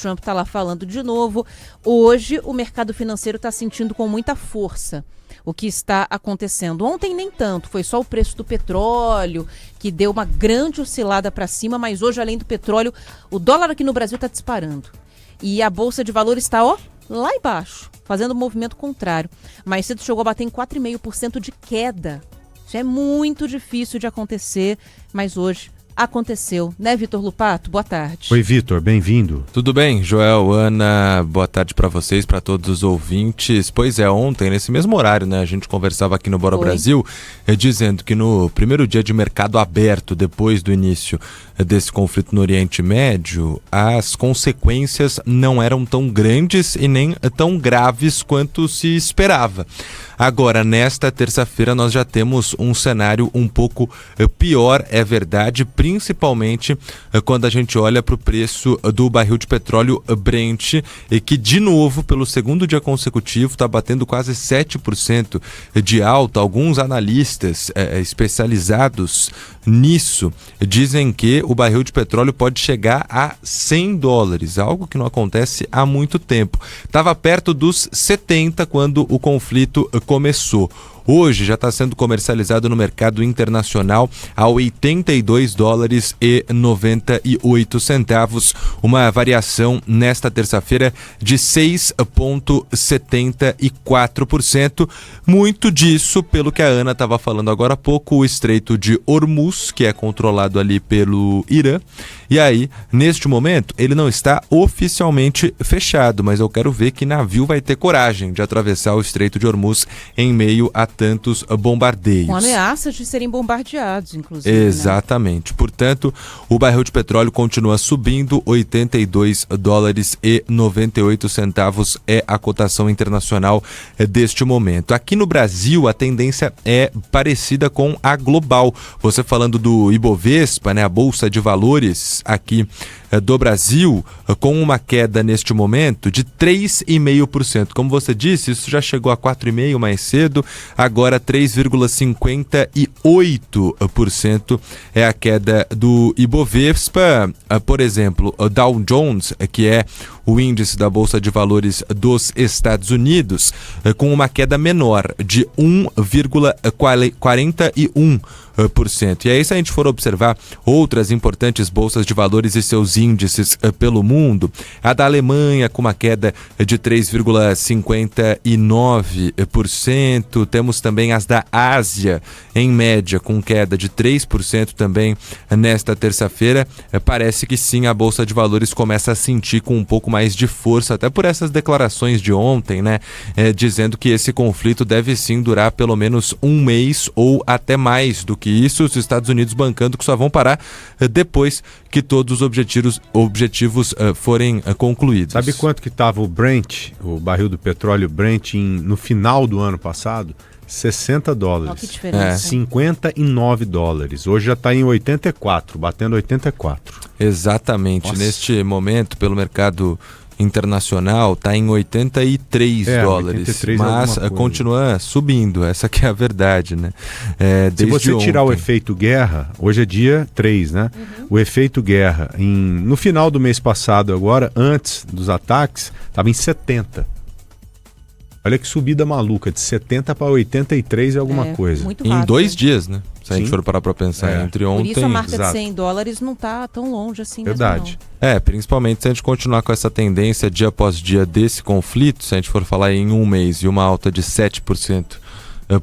Trump está lá falando de novo. Hoje o mercado financeiro está sentindo com muita força o que está acontecendo. Ontem nem tanto, foi só o preço do petróleo que deu uma grande oscilada para cima, mas hoje, além do petróleo, o dólar aqui no Brasil está disparando. E a Bolsa de Valores está, lá embaixo, fazendo um movimento contrário. Mais cedo chegou a bater em 4,5% de queda. Isso é muito difícil de acontecer, mas hoje aconteceu, né, Vitor Lupato? Boa tarde. Oi, Vitor, bem-vindo. Tudo bem, Joel, Ana, boa tarde para vocês, para todos os ouvintes. Pois é, ontem, nesse mesmo horário, né, a gente conversava aqui no Bora Brasil, dizendo que no primeiro dia de mercado aberto, depois do início desse conflito no Oriente Médio, as consequências não eram tão grandes e nem tão graves quanto se esperava. Agora, nesta terça-feira, nós já temos um cenário um pouco pior, é verdade, principalmente quando a gente olha para o preço do barril de petróleo Brent, que, de novo, pelo segundo dia consecutivo, está batendo quase 7% de alta. Alguns analistas especializados nisso dizem que o barril de petróleo pode chegar a $100, algo que não acontece há muito tempo. Estava perto dos 70 quando o conflito começou. Hoje já está sendo comercializado no mercado internacional a $82,98, uma variação nesta terça-feira de 6,74%. Muito disso, pelo que a Ana estava falando agora há pouco, o Estreito de Hormuz, que é controlado ali pelo Irã. E aí, neste momento, ele não está oficialmente fechado, mas eu quero ver que navio vai ter coragem de atravessar o Estreito de Hormuz em meio a tantos bombardeios. Com ameaças de serem bombardeados, inclusive. Exatamente. Né? Portanto, o barril de petróleo continua subindo, $82,98 é a cotação internacional deste momento. Aqui no Brasil, a tendência é parecida com a global. Você falando do Ibovespa, né, a Bolsa de Valores aqui do Brasil, com uma queda neste momento de 3,5%. Como você disse, isso já chegou a 4,5% mais cedo, agora 3,58% é a queda do Ibovespa. Por exemplo, o Dow Jones, que é o índice da Bolsa de Valores dos Estados Unidos, com uma queda menor de 1,41%. E aí, se a gente for observar outras importantes bolsas de valores e seus índices pelo mundo, a da Alemanha com uma queda de 3,59%, temos também as da Ásia em média com queda de 3% também nesta terça-feira. Parece que sim, a Bolsa de Valores começa a sentir com um pouco mais de força, até por essas declarações de ontem, né, dizendo que esse conflito deve sim durar pelo menos um mês ou até mais do que isso, os Estados Unidos bancando que só vão parar depois que todos os objetivos forem concluídos. Sabe quanto que estava o Brent, o barril do petróleo Brent no final do ano passado? $60. Oh, que diferença. $59. Hoje já está em 84, batendo 84. Exatamente. Nossa. Neste momento, pelo mercado internacional, está em $83, 83 mas continua subindo, essa que é a verdade, né? Se você ontem. tirar o efeito guerra, hoje é dia 3, né? O efeito guerra, no final do mês passado agora, antes dos ataques, estava em 70. Olha que subida maluca, de 70 para 83 e alguma coisa. Muito rápido, em 2 dias, né? Se a gente for parar para pensar, entre ontem... Por isso a marca de $100 não está tão longe assim. Verdade. Mesmo, principalmente se a gente continuar com essa tendência dia após dia desse conflito, se a gente for falar em um mês e uma alta de 7%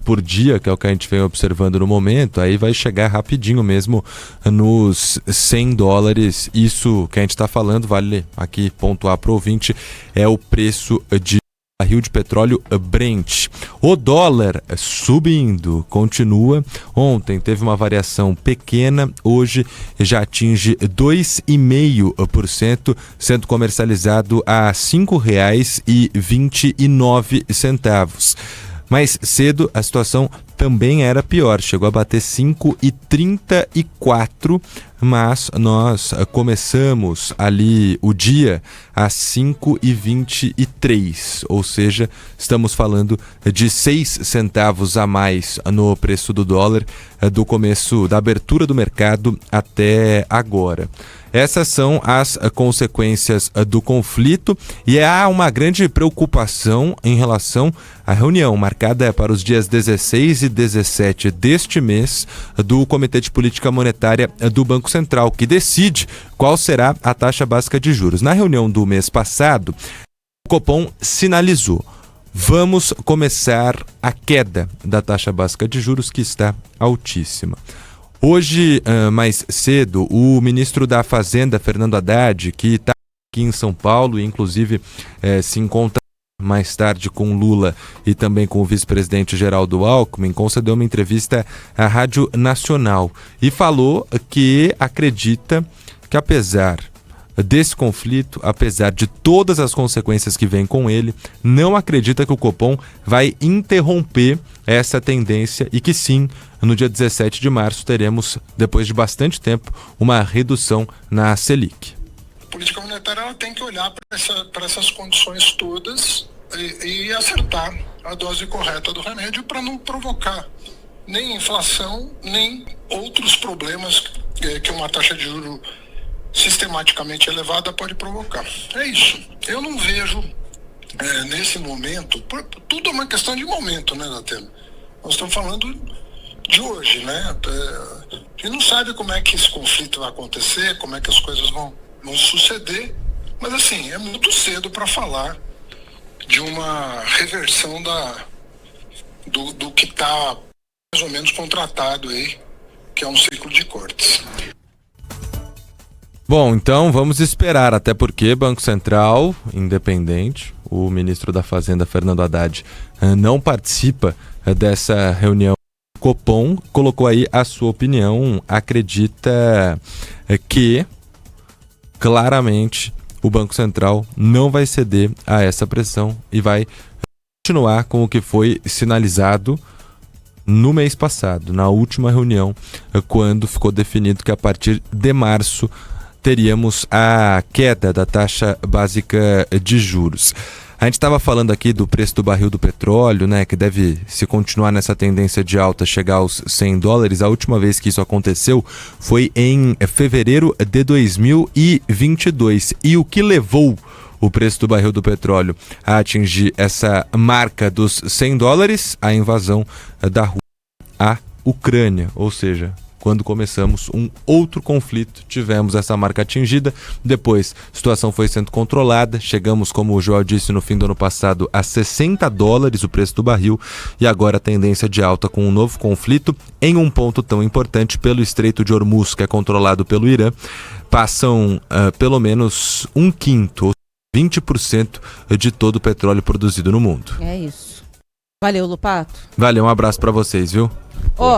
por dia, que é o que a gente vem observando no momento, aí vai chegar rapidinho mesmo nos $100. Isso que a gente está falando, vale aqui pontuar para o ouvinte, é o preço de barril de petróleo Brent. O dólar subindo, continua. Ontem teve uma variação pequena, hoje já atinge 2,5%, sendo comercializado a R$ 5,29. Mais cedo, a situação também era pior, chegou a bater 5,34 mas nós começamos ali o dia às 5h23, ou seja, estamos falando de 6 centavos a mais no preço do dólar do começo da abertura do mercado até agora. Essas são as consequências do conflito e há uma grande preocupação em relação à reunião marcada para os dias 16 e 17 deste mês do Comitê de Política Monetária do Banco Central, que decide qual será a taxa básica de juros. Na reunião do mês passado, o Copom sinalizou: vamos começar a queda da taxa básica de juros, que está altíssima. Hoje, mais cedo, o ministro da Fazenda, Fernando Haddad, que está aqui em São Paulo e inclusive se encontra mais tarde com Lula e também com o vice-presidente Geraldo Alckmin, concedeu uma entrevista à Rádio Nacional e falou que acredita que, apesar desse conflito, apesar de todas as consequências que vêm com ele, não acredita que o Copom vai interromper essa tendência e que sim, no dia 17 de março teremos, depois de bastante tempo, uma redução na Selic. A política monetária ela tem que olhar para essas condições todas e acertar a dose correta do remédio para não provocar nem inflação, nem outros problemas que uma taxa de juros sistematicamente elevada pode provocar. É isso. Eu não vejo nesse momento, tudo é uma questão de momento, né, Datena? Nós estamos falando de hoje, né? A gente não sabe como é que esse conflito vai acontecer, como é que as coisas vão suceder, mas assim, é muito cedo para falar de uma reversão do que está mais ou menos contratado aí, que é um ciclo de cortes. Bom, então vamos esperar, até porque Banco Central independente, o ministro da Fazenda, Fernando Haddad, não participa dessa reunião. O Copom colocou aí a sua opinião, acredita que claramente o Banco Central não vai ceder a essa pressão e vai continuar com o que foi sinalizado no mês passado, na última reunião, quando ficou definido que a partir de março teríamos a queda da taxa básica de juros. A gente estava falando aqui do preço do barril do petróleo, né, que deve, se continuar nessa tendência de alta, chegar aos $100. A última vez que isso aconteceu foi em fevereiro de 2022. E o que levou o preço do barril do petróleo a atingir essa marca dos $100? A invasão da Rússia à Ucrânia, ou seja, quando começamos um outro conflito, tivemos essa marca atingida. Depois, a situação foi sendo controlada. Chegamos, como o Joel disse, no fim do ano passado, a $60 o preço do barril. E agora a tendência de alta com um novo conflito em um ponto tão importante pelo Estreito de Hormuz, que é controlado pelo Irã. Passam pelo menos 1/5, ou 20% de todo o petróleo produzido no mundo. É isso. Valeu, Lupato. Valeu, um abraço para vocês, viu? Ó.